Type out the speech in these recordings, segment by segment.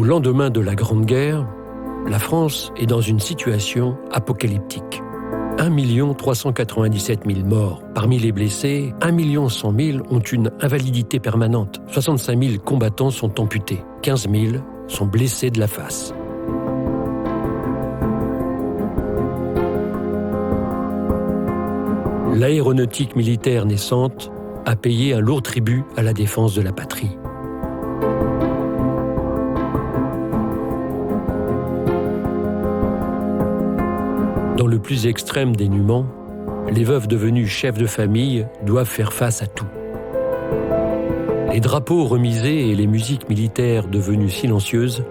lendemain de la Grande Guerre, la France est dans une situation apocalyptique. 1 397 000 morts. Parmi les blessés, 1 100 000 ont une invalidité permanente. 65 000 combattants sont amputés. 15 000 sont blessés de la face. L'aéronautique militaire naissante a payé un lourd tribut à la défense de la patrie. Dans le plus extrême dénuement, les veuves devenues chefs de famille doivent faire face à tout. Les drapeaux remisés et les musiques militaires devenues silencieuses,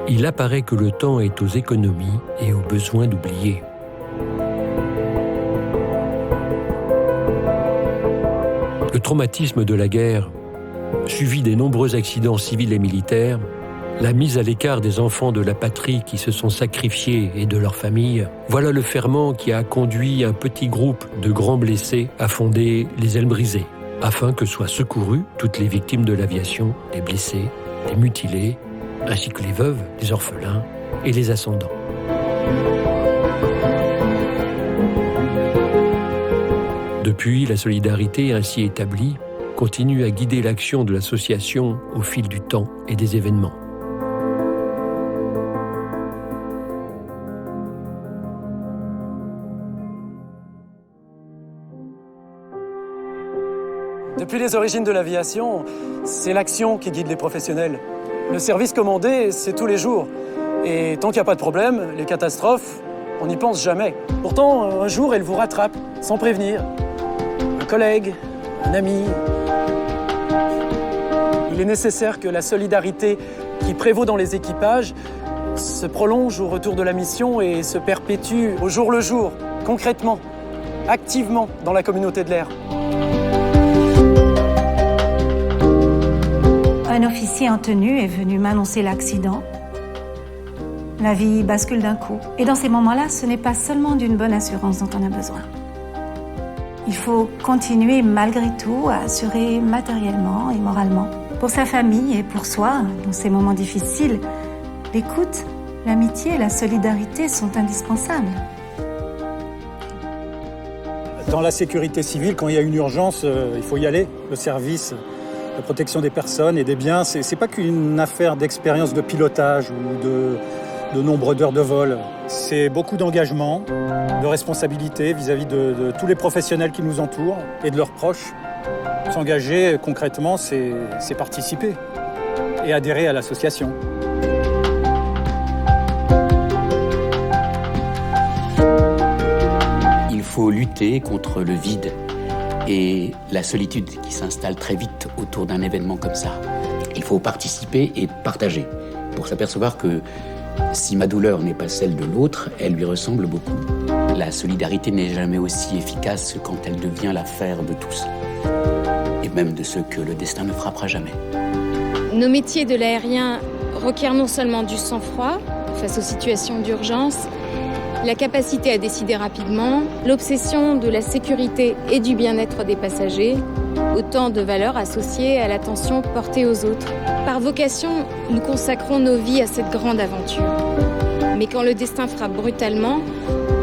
il apparaît que le temps est aux économies et au besoin d'oublier. Le traumatisme de la guerre, suivi des nombreux accidents civils et militaires, la mise à l'écart des enfants de la patrie qui se sont sacrifiés et de leurs familles, voilà le ferment qui a conduit un petit groupe de grands blessés à fonder les Ailes brisées, afin que soient secourues toutes les victimes de l'aviation, les blessés, les mutilés, ainsi que les veuves, les orphelins et les ascendants. Depuis, la solidarité ainsi établie continue à guider l'action de l'association au fil du temps et des événements. Depuis les origines de l'aviation, c'est l'action qui guide les professionnels. Le service commandé, c'est tous les jours. Et tant qu'il n'y a pas de problème, les catastrophes, on n'y pense jamais. Pourtant, un jour, elles vous rattrapent, sans prévenir. Un collègue, un ami. Il est nécessaire que la solidarité qui prévaut dans les équipages se prolonge au retour de la mission et se perpétue au jour le jour, concrètement, activement dans la communauté de l'air. Un officier en tenue est venu m'annoncer l'accident. La vie bascule d'un coup. Et dans ces moments-là, ce n'est pas seulement d'une bonne assurance dont on a besoin. Il faut continuer malgré tout à assurer matériellement et moralement. Pour sa famille et pour soi, dans ces moments difficiles, l'écoute, l'amitié et la solidarité sont indispensables. Dans la sécurité civile, quand il y a une urgence, il faut y aller. Le service de protection des personnes et des biens, c'est pas qu'une affaire d'expérience de pilotage ou de nombre d'heures de vol. C'est beaucoup d'engagement, de responsabilité vis-à-vis de tous les professionnels qui nous entourent et de leurs proches. S'engager concrètement, c'est participer et adhérer à l'association. Il faut lutter contre le vide et la solitude qui s'installe très vite autour d'un événement comme ça. Il faut participer et partager pour s'apercevoir que si ma douleur n'est pas celle de l'autre, elle lui ressemble beaucoup. La solidarité n'est jamais aussi efficace que quand elle devient l'affaire de tous, et même de ceux que le destin ne frappera jamais. Nos métiers de l'aérien requièrent non seulement du sang-froid face aux situations d'urgence, la capacité à décider rapidement, l'obsession de la sécurité et du bien-être des passagers, autant de valeurs associées à l'attention portée aux autres. Par vocation, nous consacrons nos vies à cette grande aventure. Mais quand le destin frappe brutalement,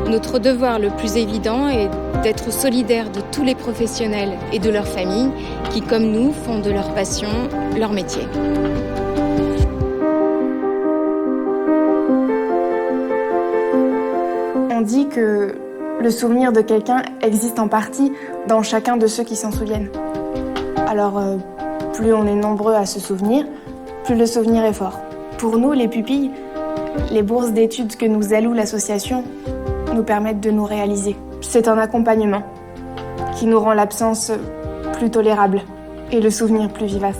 notre devoir le plus évident est d'être solidaires de tous les professionnels et de leurs familles qui, comme nous, font de leur passion leur métier. On dit que le souvenir de quelqu'un existe en partie dans chacun de ceux qui s'en souviennent. Alors, plus on est nombreux à se souvenir, plus le souvenir est fort. Pour nous, les pupilles, les bourses d'études que nous alloue l'association nous permettent de nous réaliser. C'est un accompagnement qui nous rend l'absence plus tolérable et le souvenir plus vivace.